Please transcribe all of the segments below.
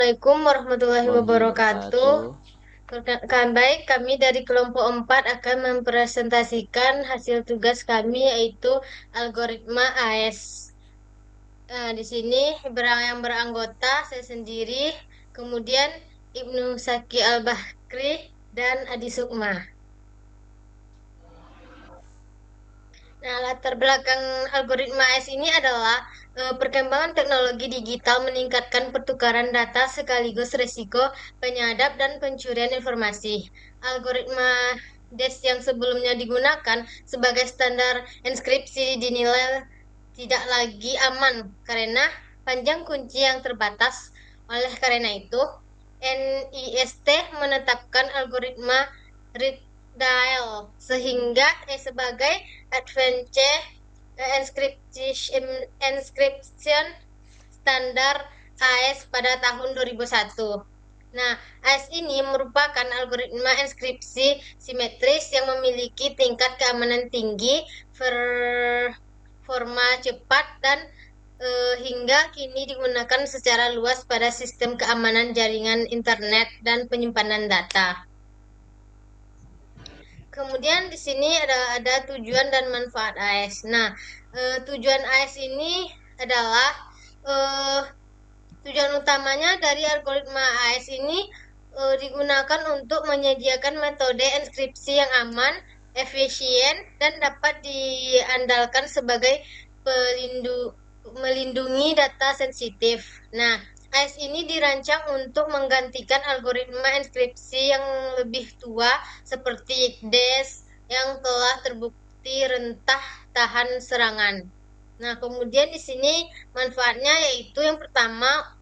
Assalamualaikum warahmatullahi wabarakatuh. Wabarakatuh. Baik, kami dari kelompok 4 akan mempresentasikan hasil tugas kami yaitu algoritma AES. Di sini yang beranggota saya sendiri, kemudian Ibnu Saki Al-Bahri dan Adi Sukma. Nah, latar belakang algoritma AES ini adalah perkembangan teknologi digital meningkatkan pertukaran data sekaligus risiko penyadap dan pencurian informasi. Algoritma DES yang sebelumnya digunakan sebagai standar enkripsi dinilai tidak lagi aman karena panjang kunci yang terbatas. Oleh karena itu, NIST menetapkan algoritma read dial sehingga sebagai advanced encryption standar AES pada tahun 2001. Nah, AES ini merupakan algoritma enkripsi simetris yang memiliki tingkat keamanan tinggi, performa cepat, dan hingga kini digunakan secara luas pada sistem keamanan jaringan internet dan penyimpanan data. Kemudian di sini ada tujuan dan manfaat AES. Nah, tujuan AES ini adalah eh, tujuan utamanya dari algoritma AES ini digunakan untuk menyediakan metode enkripsi yang aman, efisien, dan dapat diandalkan sebagai melindungi data sensitif. Nah, AES ini dirancang untuk menggantikan algoritma enkripsi yang lebih tua seperti DES yang telah terbukti rentah tahan serangan. Nah, kemudian di sini manfaatnya yaitu yang pertama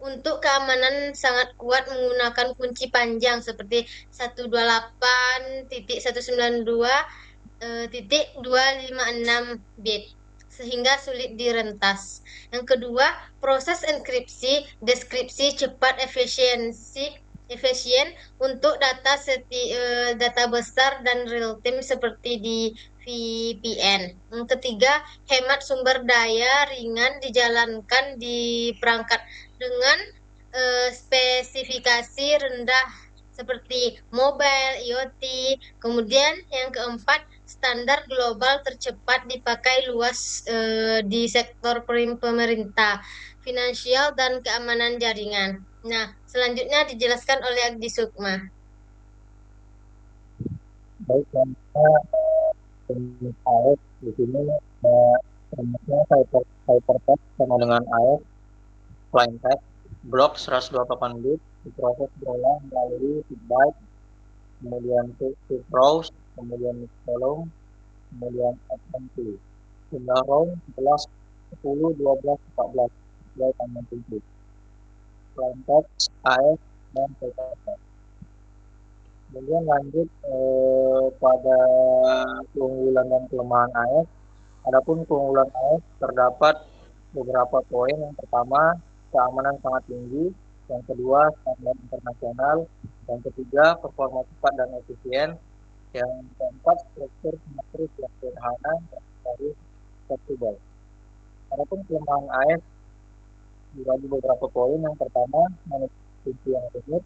untuk keamanan sangat kuat menggunakan kunci panjang seperti 128.192 titik 256 bit sehingga sulit direntas. Yang kedua, proses enkripsi, deskripsi cepat efisien untuk data besar dan real time seperti di VPN. Yang ketiga, hemat sumber daya ringan dijalankan di perangkat dengan spesifikasi rendah seperti mobile, IoT. Kemudian yang keempat, standar global tercepat dipakai luas di sektor pemerintah, finansial, dan keamanan jaringan. Nah, selanjutnya dijelaskan oleh Agdi Sukma. Baik, yang jenis AES di sini termasuknya hypertext sama dengan AES, plain text, blok 128 bit, diproses berulang melalui byte, kemudian to browse, kemudian column, kemudian FMP. Jumlah row 11, 10, 12, 14, sesuai tanggal pintu. Plain text, AES, dan hypertext. Kemudian lanjut pada keunggulan dan kelemahan AES. Adapun keunggulan AES terdapat beberapa poin. Yang pertama, keamanan sangat tinggi. Yang kedua, standar internasional. Yang ketiga, performa cepat dan efisien. Yang keempat, struktur simetris yang sederhana dan dari fleksibel. Adapun kelemahan AES dibagi beberapa poin. Yang pertama, manipulasi yang rumit.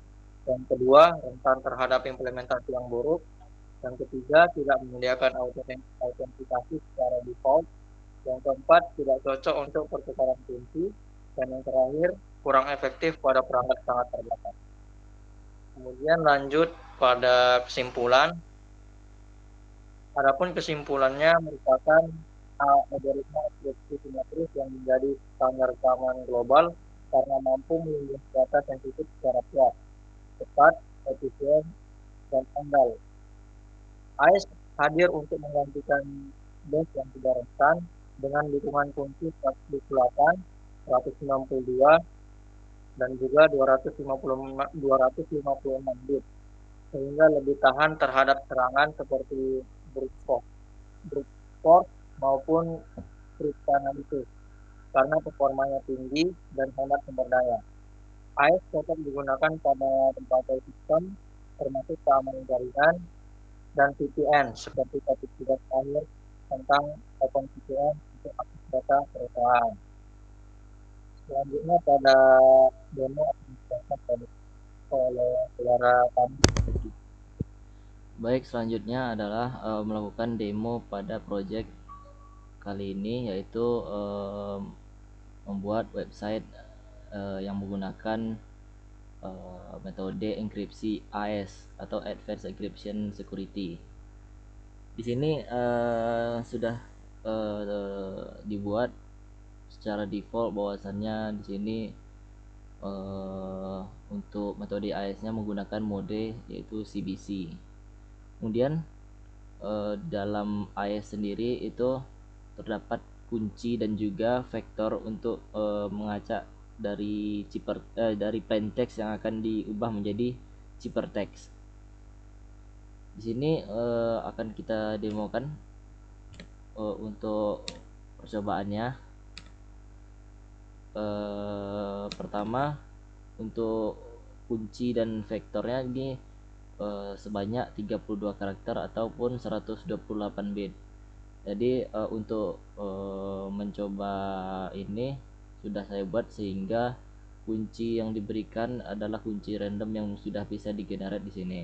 Yang kedua, rentan terhadap implementasi yang buruk. Yang ketiga, tidak menyediakan autentikasi secara default. Yang keempat, tidak cocok untuk pertukaran kunci. Dan yang terakhir, kurang efektif pada perangkat sangat terbatas. Kemudian lanjut pada kesimpulan. Adapun kesimpulannya merupakan algoritma enkripsi simetris yang menjadi standar keamanan global karena mampu melindungi data sensitif secara kuat, cepat, efisien, dan andal. AES hadir untuk menggantikan DES yang tidak rentan dengan dukungan kunci 128, 192, dan juga 256 bit, sehingga lebih tahan terhadap serangan seperti brute force maupun cryptanalysis karena performanya tinggi dan hemat sumber daya. AES tetap digunakan pada berbagai sistem, termasuk keamanan jaringan dan VPN, seperti topik tugas akhir tentang OpenVPN untuk akses data perusahaan. Selanjutnya pada demo oleh saudara kami. Baik, selanjutnya adalah melakukan demo pada project kali ini, yaitu membuat website yang menggunakan metode enkripsi AES atau Advanced Encryption Security. Di sini sudah dibuat secara default bahwasannya di sini untuk metode AES-nya menggunakan mode yaitu CBC. Kemudian dalam AES sendiri itu terdapat kunci dan juga vektor untuk mengacak dari plain text yang akan diubah menjadi ciphertext. Di sini akan kita demokan untuk percobaannya. Pertama, untuk kunci dan vektornya ini sebanyak 32 karakter ataupun 128 bit. Jadi untuk mencoba ini sudah saya buat sehingga kunci yang diberikan adalah kunci random yang sudah bisa digenerate di sini.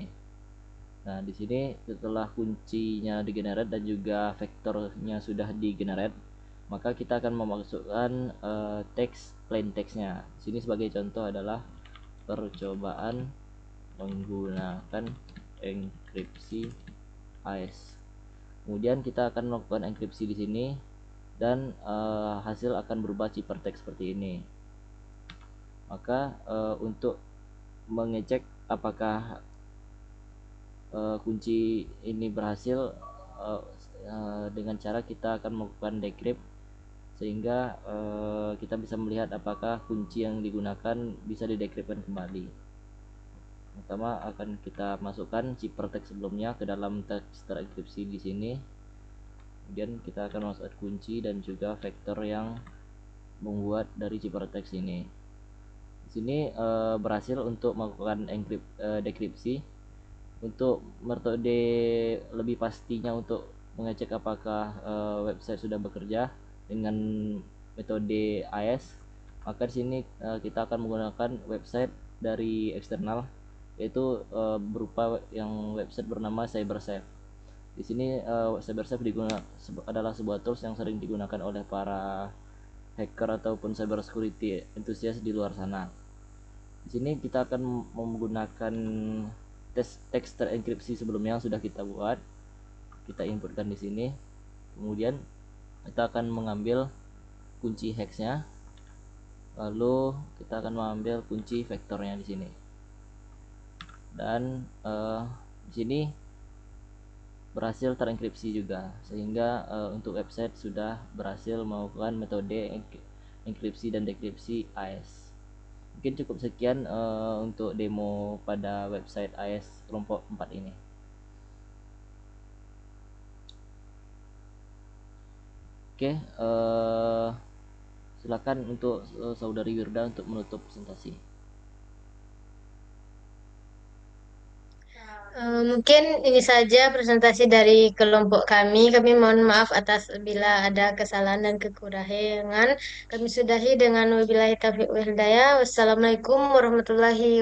Nah, di sini setelah kuncinya digenerate dan juga vektornya sudah digenerate, maka kita akan memasukkan teks plain textnya. Di sini sebagai contoh adalah percobaan menggunakan enkripsi AES. Kemudian kita akan melakukan enkripsi di sini dan hasil akan berubah ciphertext seperti ini. Maka untuk mengecek apakah kunci ini berhasil dengan cara kita akan melakukan decrypt sehingga kita bisa melihat apakah kunci yang digunakan bisa didekripkan kembali. Pertama akan kita masukkan ciphertext sebelumnya ke dalam teks terenkripsi di sini. Kemudian kita akan masukkan kunci dan juga vektor yang membuat dari ciphertext ini. Di sini berhasil untuk melakukan dekripsi. Untuk metode lebih pastinya untuk mengecek apakah website sudah bekerja dengan metode AES, maka di sini kita akan menggunakan website dari eksternal, yaitu berupa yang website bernama CyberSafe. Di sini CyberSafe adalah sebuah tools yang sering digunakan oleh para hacker ataupun cyber security enthusiast di luar sana. Di sini kita akan menggunakan teks terenkripsi sebelumnya yang sudah kita buat. Kita inputkan di sini. Kemudian kita akan mengambil kunci hexnya. Lalu kita akan mengambil kunci vektornya di sini. Dan di sini berhasil terenkripsi juga, sehingga untuk website sudah berhasil melakukan metode enkripsi dan dekripsi AES. Mungkin cukup sekian untuk demo pada website AES kelompok 4 ini. Oke, silakan untuk saudari Wirda untuk menutup presentasi. Mungkin ini saja presentasi dari kelompok kami. Kami mohon maaf atas bila ada kesalahan dan kekurangan. Kami sudahi dengan wabillahi taufiq wal hidayah. Wassalamualaikum warahmatullahi wabarakatuh.